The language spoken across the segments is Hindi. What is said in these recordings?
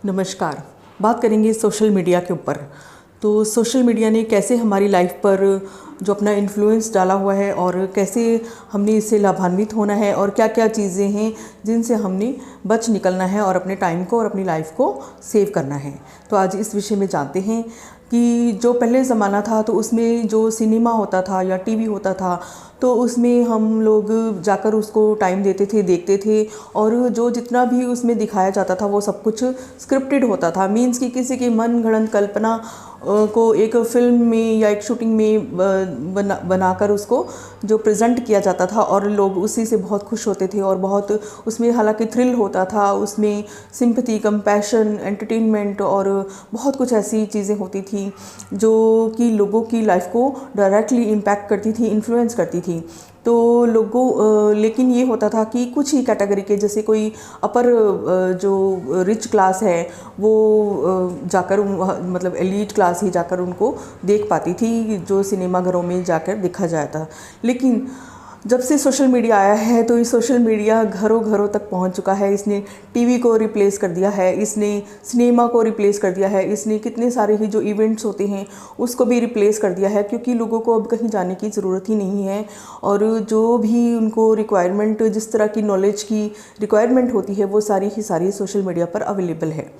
नमस्कार। बात करेंगे सोशल मीडिया के ऊपर। तो सोशल मीडिया ने कैसे हमारी लाइफ पर जो अपना इन्फ्लुएंस डाला हुआ है और कैसे हमने इससे लाभान्वित होना है और क्या क्या चीज़ें हैं जिनसे हमने बच निकलना है और अपने टाइम को और अपनी लाइफ को सेव करना है। तो आज इस विषय में जानते हैं कि जो पहले ज़माना था तो उसमें जो सिनेमा होता था या टीवी होता था तो उसमें हम लोग जाकर उसको टाइम देते थे, देखते थे और जो जितना भी उसमें दिखाया जाता था वो सब कुछ स्क्रिप्टेड होता था। मीन्स कि किसी की मन गढ़ंत कल्पना को एक फिल्म में या एक शूटिंग में बनाकर उसको जो प्रेजेंट किया जाता था और लोग उसी से बहुत खुश होते थे और बहुत उसमें हालांकि थ्रिल होता था, उसमें सिंपैथी, कंपैशन, एंटरटेनमेंट और बहुत कुछ ऐसी चीज़ें होती थी जो कि लोगों की लाइफ को डायरेक्टली इम्पैक्ट करती थी, इन्फ्लुएंस करती थी। तो लोगों लेकिन ये होता था कि कुछ ही कैटेगरी के, जैसे कोई अपर जो रिच क्लास है वो जाकर मतलब एलीट क्लास ही जाकर उनको देख पाती थी, जो सिनेमा घरों में जाकर देखा जाता। लेकिन जब से सोशल मीडिया आया है तो ये सोशल मीडिया घरों घरों तक पहुंच चुका है। इसने टीवी को रिप्लेस कर दिया है, इसने सिनेमा को रिप्लेस कर दिया है, इसने कितने सारे ही जो इवेंट्स होते हैं उसको भी रिप्लेस कर दिया है, क्योंकि लोगों को अब कहीं जाने की ज़रूरत ही नहीं है और जो भी उनको रिक्वायरमेंट, जिस तरह की नॉलेज की रिक्वायरमेंट होती है वो सारी ही सारी सोशल मीडिया पर अवेलेबल है।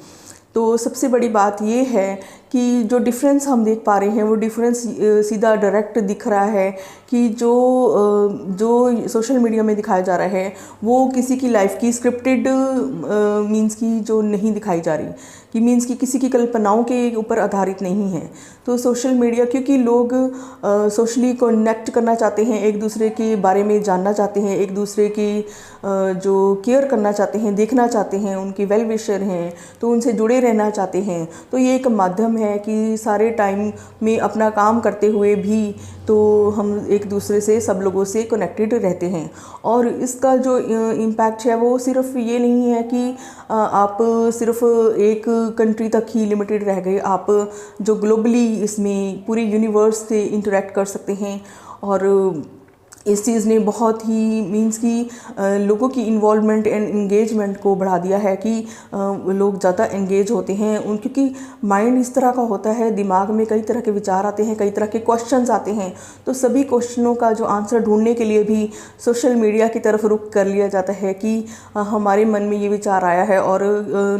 तो सबसे बड़ी बात ये है कि जो डिफरेंस हम देख पा रहे हैं वो डिफरेंस सीधा डायरेक्ट दिख रहा है कि जो सोशल मीडिया में दिखाया जा रहा है वो किसी की लाइफ की स्क्रिप्टेड मीन्स की जो नहीं दिखाई जा रही, कि मीन्स कि किसी की कल्पनाओं के ऊपर आधारित नहीं है। तो सोशल मीडिया, क्योंकि लोग सोशली कनेक्ट करना चाहते हैं, एक दूसरे के बारे में जानना चाहते हैं, एक दूसरे की जो केयर करना चाहते हैं, देखना चाहते हैं, उनके वेल विशर हैं तो उनसे जुड़े रहना चाहते हैं, तो ये एक माध्यम है कि सारे टाइम में अपना काम करते हुए भी तो हम एक दूसरे से, सब लोगों से कनेक्टेड रहते हैं। और इसका जो इम्पैक्ट है वो सिर्फ ये नहीं है कि आप सिर्फ एक कंट्री तक ही लिमिटेड रह गए, आप जो ग्लोबली इसमें पूरे यूनिवर्स से इंटरेक्ट कर सकते हैं। और इस चीज़ ने बहुत ही मीन्स कि लोगों की इन्वॉल्वमेंट एंड इंगेजमेंट को बढ़ा दिया है कि लोग ज़्यादा एंगेज होते हैं क्योंकि माइंड इस तरह का होता है, दिमाग में कई तरह के विचार आते हैं, कई तरह के क्वेश्चंस आते हैं। तो सभी क्वेश्चनों का जो आंसर ढूंढने के लिए भी सोशल मीडिया की तरफ रुख कर लिया जाता है कि हमारे मन में ये विचार आया है। और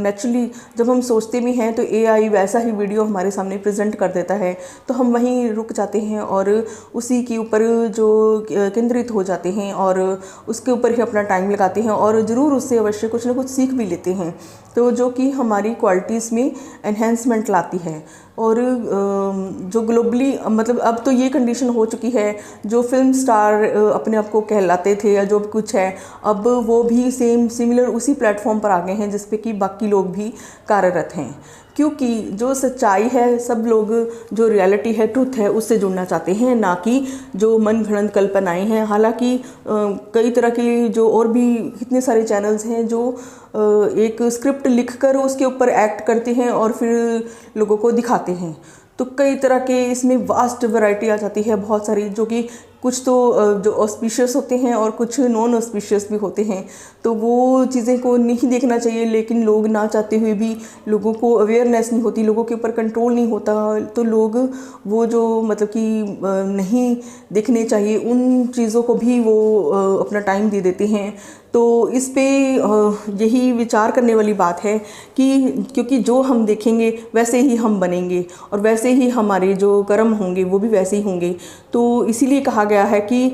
नेचुरली जब हम सोचते भी हैं तो AI वैसा ही वीडियो हमारे सामने प्रेजेंट कर देता है, तो हम वहीं रुक जाते हैं और उसी के ऊपर जो केंद्रित हो जाते हैं और उसके ऊपर ही अपना टाइम लगाते हैं और ज़रूर उससे अवश्य कुछ ना कुछ सीख भी लेते हैं, तो जो कि हमारी क्वालिटीज़ में एनहेंसमेंट लाती है। और जो ग्लोबली मतलब अब तो ये कंडीशन हो चुकी है, जो फिल्म स्टार अपने आप को कहलाते थे या जो कुछ है, अब वो भी सिमिलर उसी प्लेटफॉर्म पर आ गए हैं जिस पे कि बाकी लोग भी कार्यरत हैं। क्योंकि जो सच्चाई है, सब लोग जो रियलिटी है, ट्रुथ है, उससे जुड़ना चाहते हैं, ना कि जो मन घड़ंत कल्पनाएं हैं। हालांकि कई तरह के जो और भी कितने सारे चैनल्स हैं जो एक स्क्रिप्ट लिखकर उसके ऊपर एक्ट करते हैं और फिर लोगों को दिखाते हैं। तो कई तरह के इसमें वास्ट वैरायटी आ जाती है, बहुत सारी, जो कि कुछ तो जो ऑस्पिशियस होते हैं और कुछ नॉन ऑस्पिशियस भी होते हैं। तो वो चीज़ें को नहीं देखना चाहिए, लेकिन लोग ना चाहते हुए भी, लोगों को अवेयरनेस नहीं होती, लोगों के ऊपर कंट्रोल नहीं होता, तो लोग वो जो मतलब कि नहीं देखने चाहिए उन चीज़ों को भी वो अपना टाइम दे देते हैं। तो इस पे यही विचार करने वाली बात है कि क्योंकि जो हम देखेंगे वैसे ही हम बनेंगे और वैसे ही हमारे जो कर्म होंगे वो भी वैसे ही होंगे। तो इसीलिए कहा गया है कि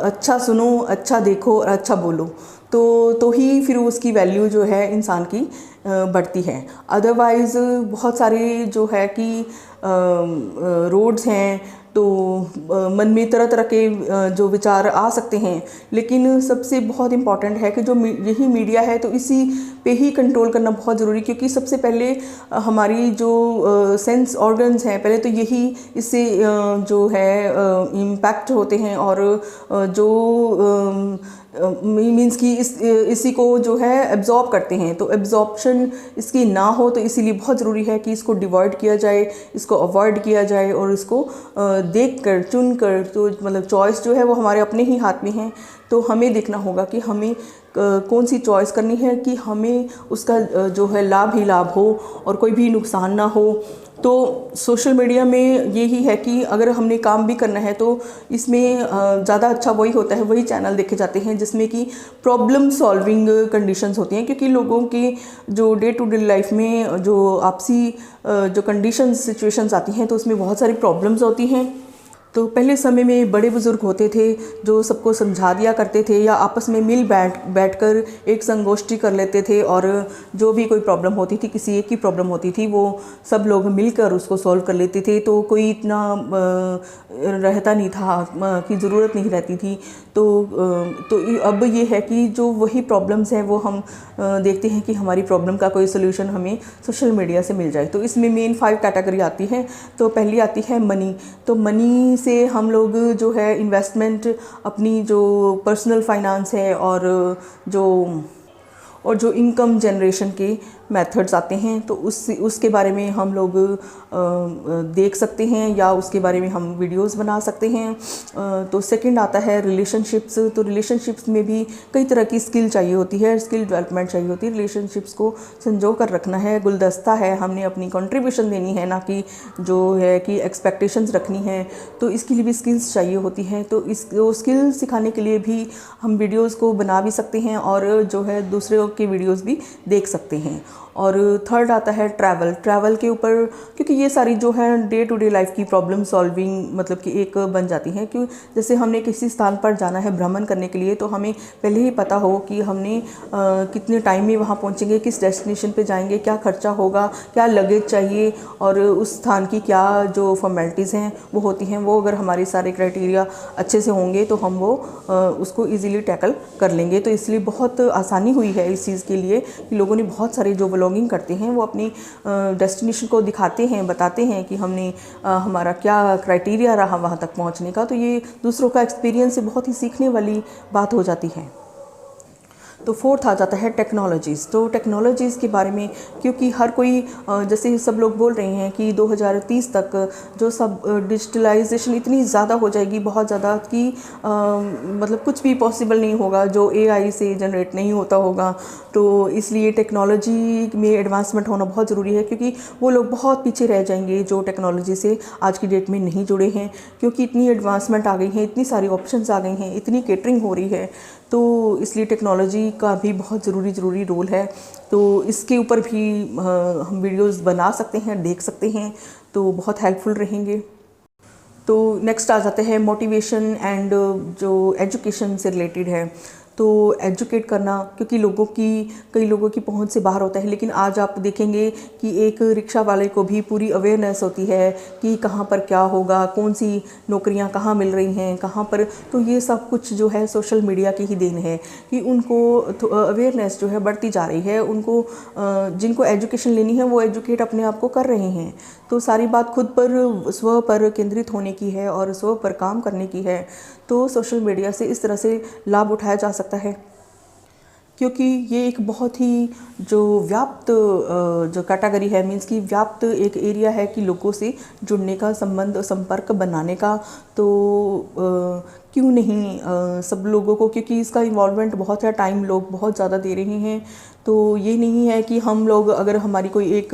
अच्छा सुनो, अच्छा देखो और अच्छा बोलो, तो ही फिर उसकी वैल्यू जो है इंसान की बढ़ती है। अदरवाइज़ बहुत सारे जो है कि रोड्स हैं तो मन में तरह तरह के जो विचार आ सकते हैं, लेकिन सबसे बहुत इम्पॉर्टेंट है कि जो यही मीडिया है तो इसी पे ही कंट्रोल करना बहुत ज़रूरी, क्योंकि सबसे पहले हमारी जो सेंस ऑर्गन्स हैं, पहले तो यही इससे जो है इम्पैक्ट होते हैं और जो मीन्स कि इसी को जो है एब्जॉर्ब करते हैं। तो एब्जॉर्प्शन इसकी ना हो, तो इसीलिए बहुत ज़रूरी है कि इसको डिवाइड किया जाए, इसको अवॉइड किया जाए और इसको देख कर, चुन कर, तो मतलब चॉइस जो है वो हमारे अपने ही हाथ में है। तो हमें देखना होगा कि हमें कौन सी चॉइस करनी है कि हमें उसका जो है लाभ ही लाभ हो और कोई भी नुकसान ना हो। तो सोशल मीडिया में यही है कि अगर हमने काम भी करना है तो इसमें ज़्यादा अच्छा वही होता है, वही चैनल देखे जाते हैं जिसमें कि प्रॉब्लम सॉल्विंग कंडीशंस होती हैं, क्योंकि लोगों की जो डे टू डे लाइफ में जो आपसी जो कंडीशंस सिचुएशंस आती हैं तो उसमें बहुत सारी प्रॉब्लम्स होती हैं। तो पहले समय में बड़े बुज़ुर्ग होते थे जो सबको समझा दिया करते थे या आपस में मिल बैठकर एक संगोष्ठी कर लेते थे और जो भी कोई प्रॉब्लम होती थी, किसी एक की प्रॉब्लम होती थी, वो सब लोग मिलकर उसको सॉल्व कर लेते थे। तो कोई इतना रहता नहीं था कि ज़रूरत नहीं रहती थी। तो अब ये है कि जो वही प्रॉब्लम्स हैं वो हम देखते हैं कि हमारी प्रॉब्लम का कोई सोल्यूशन हमें सोशल मीडिया से मिल जाए। तो इसमें मेन 5 कैटेगरी आती है। तो पहली आती है मनी। तो मनी से हम लोग जो है इन्वेस्टमेंट, अपनी जो पर्सनल फाइनेंस है और जो इनकम जनरेशन के मेथड्स आते हैं तो उसके बारे में हम लोग देख सकते हैं या उसके बारे में हम वीडियोस बना सकते हैं। तो सेकंड आता है रिलेशनशिप्स। तो रिलेशनशिप्स में भी कई तरह की स्किल चाहिए होती है, स्किल डेवलपमेंट चाहिए होती है। रिलेशनशिप्स को संजो कर रखना है, गुलदस्ता है, हमने अपनी कंट्रीब्यूशन देनी है, ना कि जो है कि एक्सपेक्टेशंस रखनी है। तो इसके लिए भी स्किल्स चाहिए होती हैं। तो वो स्किल सिखाने के लिए भी हम वीडियोज़ को बना भी सकते हैं और जो है दूसरे के वीडियोज़ भी देख सकते हैं। और थर्ड आता है ट्रैवल के ऊपर, क्योंकि ये सारी जो है डे टू डे लाइफ की प्रॉब्लम सॉल्विंग मतलब कि एक बन जाती हैं। क्यों, जैसे हमने किसी स्थान पर जाना है भ्रमण करने के लिए तो हमें पहले ही पता हो कि हमने कितने टाइम में वहाँ पहुँचेंगे, किस डेस्टिनेशन पे जाएंगे, क्या खर्चा होगा, क्या लगेज चाहिए और उस स्थान की क्या जो फॉर्मेलिटीज़ हैं वो होती हैं। वो अगर हमारे सारे क्राइटेरिया अच्छे से होंगे तो हम वो उसको ईज़िली टैकल कर लेंगे। तो इसलिए बहुत आसानी हुई है इस चीज़ के लिए कि लोगों ने बहुत सारे जो व्लॉगिंग करते हैं वो अपनी डेस्टिनेशन को दिखाते हैं, बताते हैं कि हमने हमारा क्या क्राइटेरिया रहा वहाँ तक पहुँचने का। तो ये दूसरों का एक्सपीरियंस से बहुत ही सीखने वाली बात हो जाती है। तो फोर्थ आ जाता है टेक्नोलॉजीज़। तो टेक्नोलॉजीज़ के बारे में, क्योंकि हर कोई जैसे सब लोग बोल रहे हैं कि 2030 तक जो सब डिजिटलाइजेशन इतनी ज़्यादा हो जाएगी, बहुत ज़्यादा कि मतलब कुछ भी पॉसिबल नहीं होगा जो एआई से जनरेट नहीं होता होगा। तो इसलिए टेक्नोलॉजी में एडवांसमेंट होना बहुत ज़रूरी है, क्योंकि वो लोग बहुत पीछे रह जाएंगे जो टेक्नोलॉजी से आज की डेट में नहीं जुड़े हैं। क्योंकि इतनी एडवांसमेंट आ गई है, इतनी सारी ऑप्शंस आ गई हैं, इतनी केटरिंग हो रही है। तो इसलिए टेक्नोलॉजी का भी बहुत ज़रूरी रोल है। तो इसके ऊपर भी हम वीडियोस बना सकते हैं, देख सकते हैं, तो बहुत हेल्पफुल रहेंगे। तो नेक्स्ट आ जाते हैं मोटिवेशन एंड जो एजुकेशन से रिलेटेड है। तो एजुकेट करना, क्योंकि कई लोगों की पहुंच से बाहर होता है। लेकिन आज आप देखेंगे कि एक रिक्शा वाले को भी पूरी अवेयरनेस होती है कि कहाँ पर क्या होगा, कौन सी नौकरियाँ कहाँ मिल रही हैं, कहाँ पर। तो ये सब कुछ जो है सोशल मीडिया की ही देन है कि उनको अवेयरनेस जो है बढ़ती जा रही है। उनको जिनको एजुकेशन लेनी है वो एजुकेट अपने आप को कर रहे हैं। तो सारी बात खुद पर, स्व पर केंद्रित होने की है और स्व पर काम करने की है। तो सोशल मीडिया से इस तरह से लाभ उठाया जा सकता है, क्योंकि ये एक बहुत ही जो व्याप्त जो कैटेगरी है, मीन्स की व्याप्त एक एरिया है कि लोगों से जुड़ने का, संपर्क बनाने का। तो क्यों नहीं सब लोगों को, क्योंकि इसका इन्वॉल्वमेंट बहुत है, टाइम लोग बहुत ज़्यादा दे रहे हैं। तो ये नहीं है कि हम लोग अगर हमारी कोई एक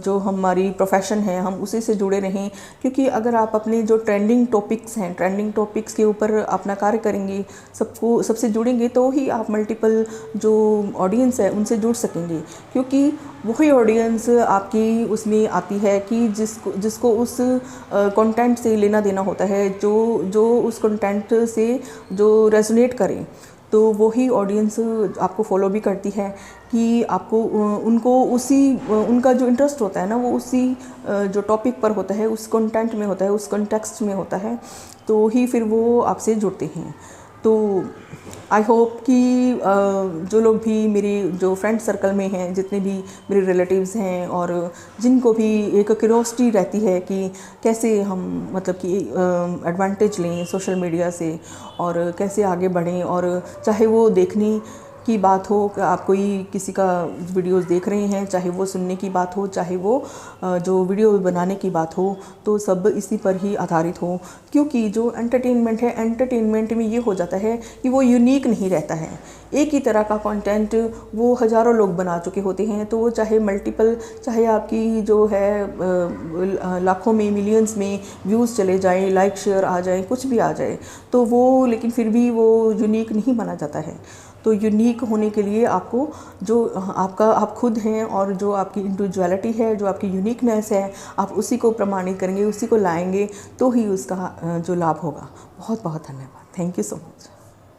जो हमारी प्रोफेशन है हम उसी से जुड़े रहें। क्योंकि अगर आप अपने जो ट्रेंडिंग टॉपिक्स के ऊपर अपना कार्य करेंगे, सबसे जुड़ेंगे, तो ही आप मल्टीपल जो ऑडियंस है उनसे जुड़ सकेंगे। क्योंकि वही ऑडियंस आपकी उसमें आती है कि जिसको उस कंटेंट से लेना देना होता है, जो उस कंटेंट से जो रेजोनेट करें। तो वही ऑडियंस आपको फॉलो भी करती है कि आपको उनको उनका जो इंटरेस्ट होता है ना वो उसी जो टॉपिक पर होता है, उस कंटेंट में होता है, उस कॉन्टेक्स्ट में होता है। तो ही फिर वो आपसे जुड़ते हैं। तो आई होप कि जो लोग भी मेरे जो फ्रेंड सर्कल में हैं, जितने भी मेरे रिलेटिव्स हैं और जिनको भी एक क्यूरियोसिटी रहती है कि कैसे हम मतलब कि एडवांटेज लें सोशल मीडिया से और कैसे आगे बढ़ें, और चाहे वो देखने की बात हो, आप कोई किसी का वीडियोस देख रहे हैं, चाहे वो सुनने की बात हो, चाहे वो जो वीडियो बनाने की बात हो, तो सब इसी पर ही आधारित हो। क्योंकि जो एंटरटेनमेंट है, एंटरटेनमेंट में ये हो जाता है कि वो यूनिक नहीं रहता है। एक ही तरह का कंटेंट वो हज़ारों लोग बना चुके होते हैं, तो वो चाहे मल्टीपल, चाहे आपकी जो है लाखों में, मिलियंस में व्यूज़ चले जाएं, लाइक शेयर आ जाए, कुछ भी आ जाए, तो वो लेकिन फिर भी वो यूनिक नहीं माना जाता है। तो यूनिक होने के लिए आपको जो आप खुद हैं और जो आपकी इंडिविजुअलिटी है, जो आपकी यूनिकनेस है, आप उसी को प्रमाणित करेंगे, उसी को लाएंगे, तो ही उसका जो लाभ होगा। बहुत बहुत धन्यवाद। Thank you so much.